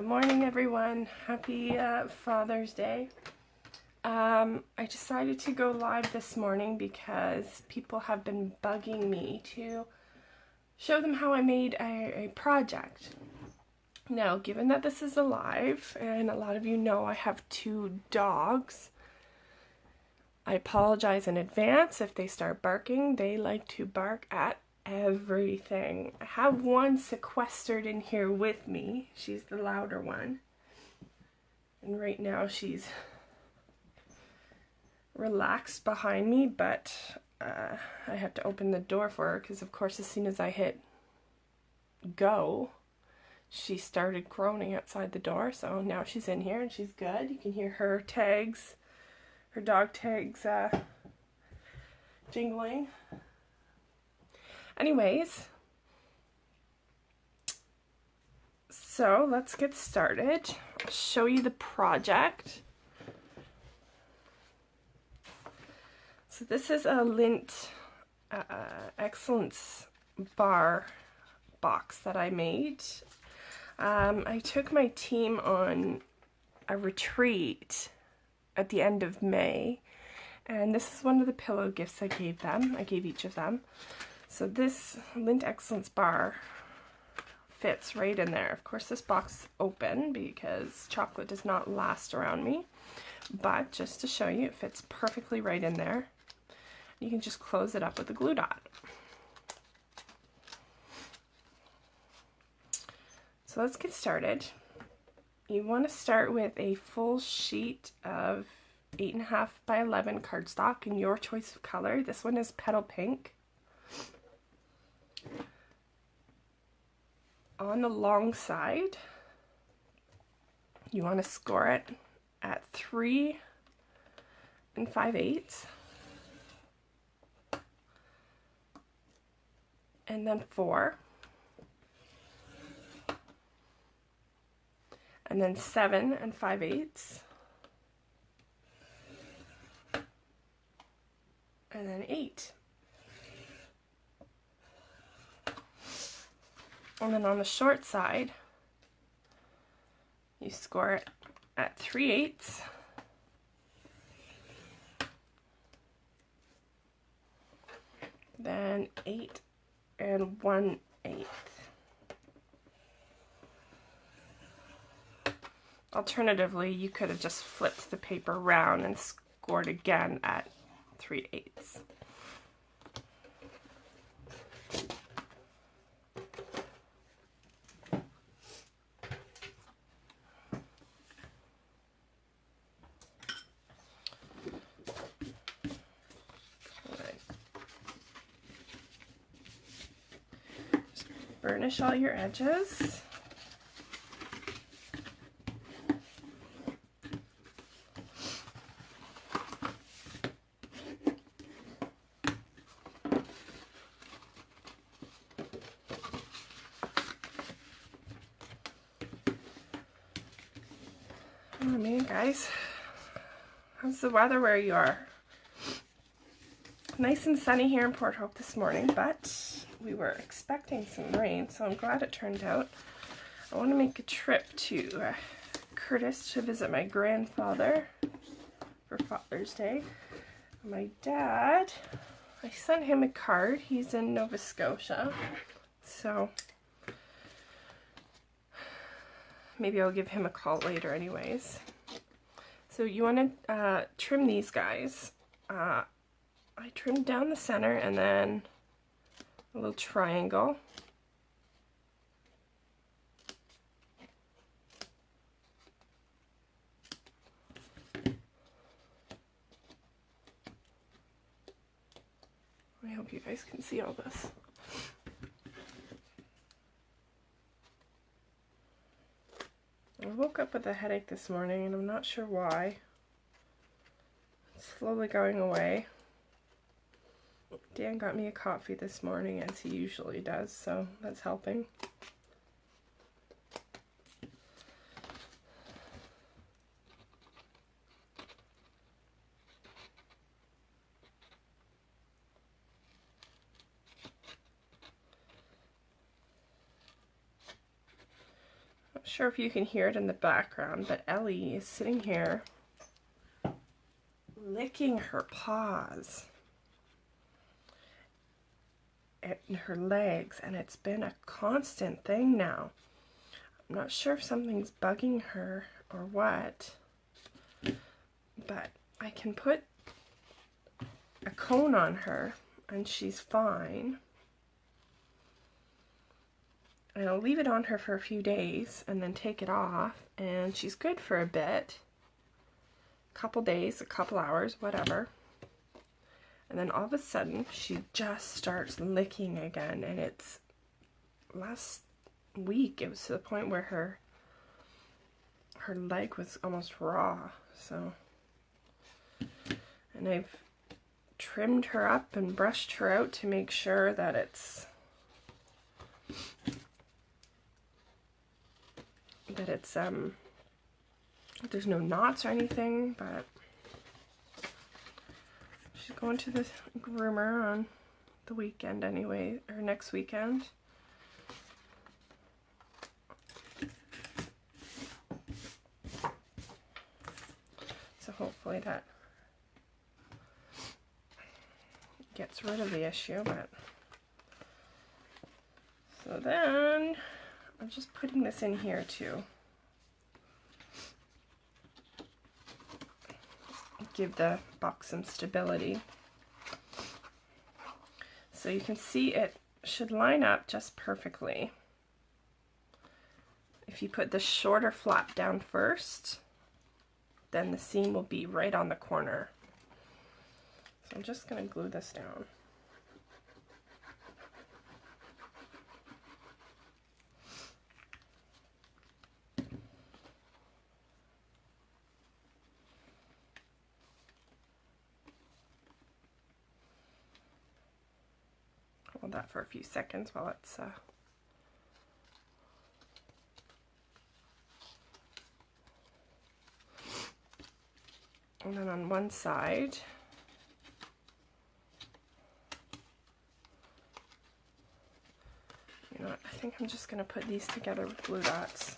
Good morning, everyone. Happy Father's Day. I decided to go live this morning because people have been bugging me to show them how I made a project. Now, given that this is a live, and a lot of you know I have 2 dogs, I apologize in advance if they start barking. They like to bark at everything. I have one sequestered in here with me. She's the louder one. And right now she's relaxed behind me, but I have to open the door for her because, of course, as soon as I hit go, she started groaning outside the door. So now she's in here and she's good. You can hear her tags, her dog tags jingling. Anyways, so let's get started. I'll show you the project. So this is a Lindt Excellence Bar box that I made. I took my team on a retreat at the end of May, and this is one of the pillow gifts I gave them. I gave each of them. So this Lindt Excellence Bar fits right in there. Of course, this box is open because chocolate does not last around me, but just to show you, it fits perfectly right in there. You can just close it up with a glue dot. So let's get started. You want to start with a full sheet of 8.5 by 11 cardstock in your choice of color. This one is petal pink. On the long side, you want to score it at 3 5/8, and then 4, and then 7 5/8, and then 8. And then on the short side, you score it at 3/8, then 8 1/8. Alternatively, you could have just flipped the paper around and scored again at 3/8. Burnish all your edges. Oh man, guys, how's the weather where you are? Nice and sunny here in Port Hope this morning, but we were expecting some rain, so I'm glad it turned out. I want to make a trip to Curtis to visit my grandfather for Father's Day. My dad, I sent him a card. He's in Nova Scotia, so maybe I'll give him a call later anyways. So you want to trim these guys. I trimmed down the center and then a little triangle. I hope you guys can see all this. I woke up with a headache this morning and I'm not sure why. It's slowly going away. Dan got me a coffee this morning, as he usually does, so that's helping. sure if you can hear it in the background, but Ellie is sitting here licking her paws and her legs, and it's been a constant thing now. I'm not sure if something's bugging her or what, but I can put a cone on her and she's fine. And I'll leave it on her for a few days and then take it off, and she's good for a bit. A couple days, a couple hours, whatever. And then all of a sudden, she just starts licking again, and it's last week, it was to the point where her leg was almost raw, so. And I've trimmed her up and brushed her out to make sure that there's no knots or anything, but she's going to the groomer on the weekend anyway, or next weekend. So hopefully that gets rid of the issue, but so then I'm just putting this in here to give the box some stability. So you can see it should line up just perfectly. If you put the shorter flap down first, then the seam will be right on the corner. So I'm just going to glue this down. Hold that for a few seconds while it's and then on one side, you know what, I think I'm just going to put these together with glue dots.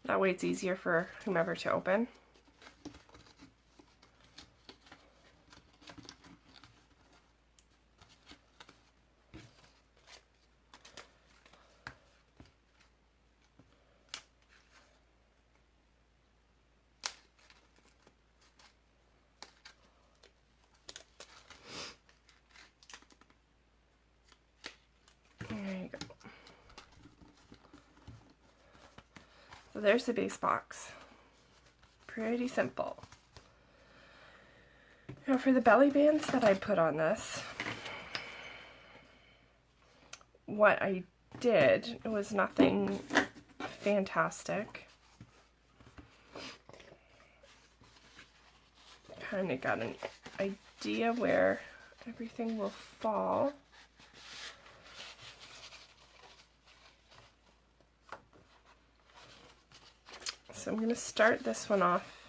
That way it's easier for whomever to open. So there's the base box. Pretty simple. Now for the belly bands that I put on this, what I did was nothing fantastic. Kind of got an idea where everything will fall. So I'm going to start this one off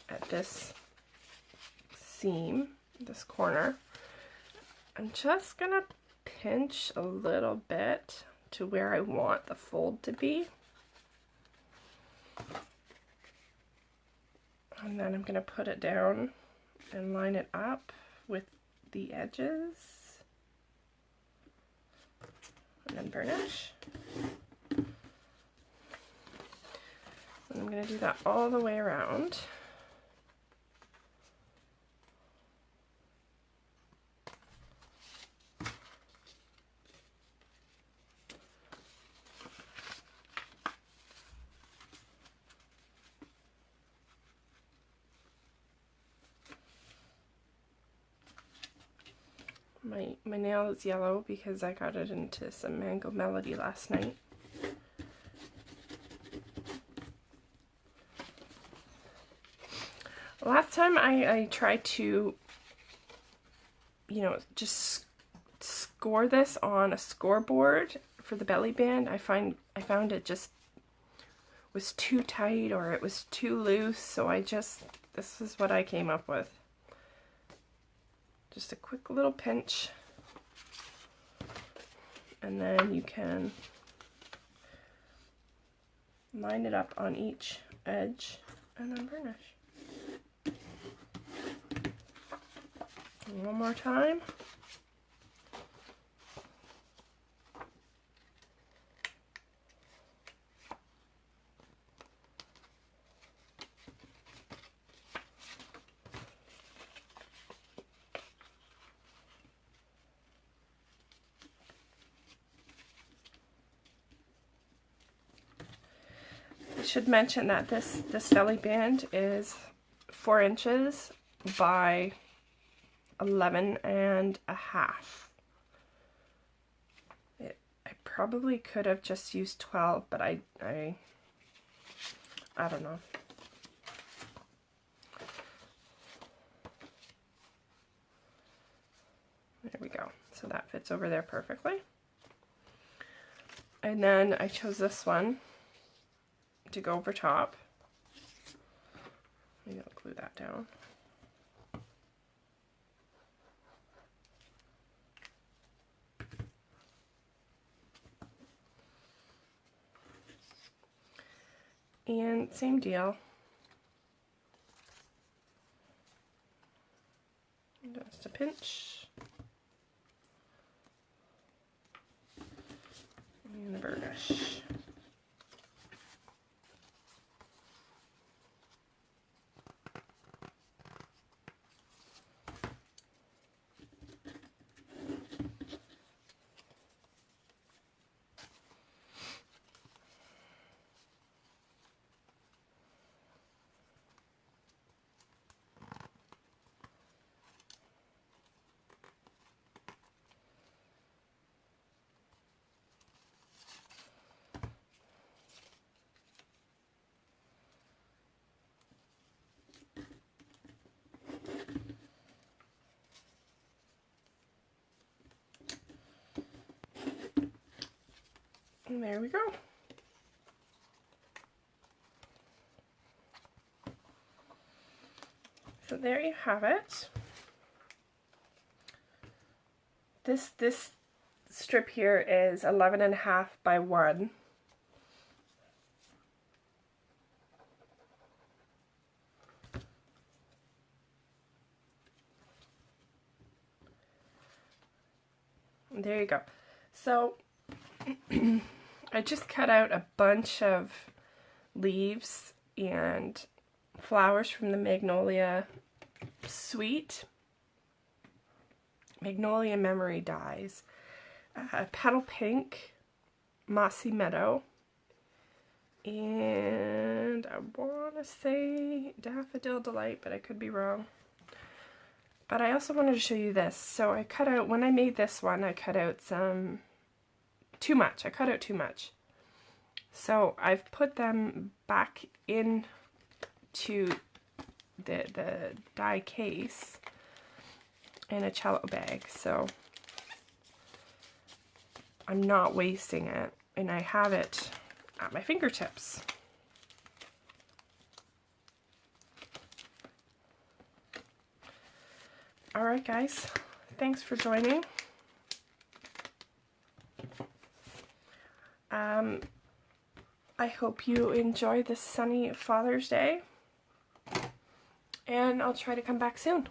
at this seam, this corner. I'm just going to pinch a little bit to where I want the fold to be. And then I'm going to put it down and line it up with the edges. And then burnish. And I'm going to do that all the way around. My nail is yellow because I got it into some Mango Melody last night. Last time I tried to you know, just score this on a scoreboard for the belly band. I found it just was too tight or it was too loose, so this is what I came up with. Just a quick little pinch, and then you can line it up on each edge and then burnish. One more time. I should mention that this belly band is 4 inches by 11 and a half. I probably could have just used 12, but I don't know. There we go. So that fits over there perfectly. And then I chose this one to go over top. Maybe I'll glue that down. And same deal. Just a pinch. And a burnish. And there we go. So there you have it. This strip here is 11 and a half by 1. There you go. So I just cut out a bunch of leaves and flowers from the Magnolia suite. Magnolia Memory Dies. Petal Pink, Mossy Meadow, and I want to say Daffodil Delight, but I could be wrong. But I also wanted to show you this. So I cut out, when I made this one, I cut out too much. I cut out too much. So I've put them back into the die case in a cello bag. So I'm not wasting it, and I have it at my fingertips. Alright guys, thanks for joining. I hope you enjoy this sunny Father's Day, and I'll try to come back soon.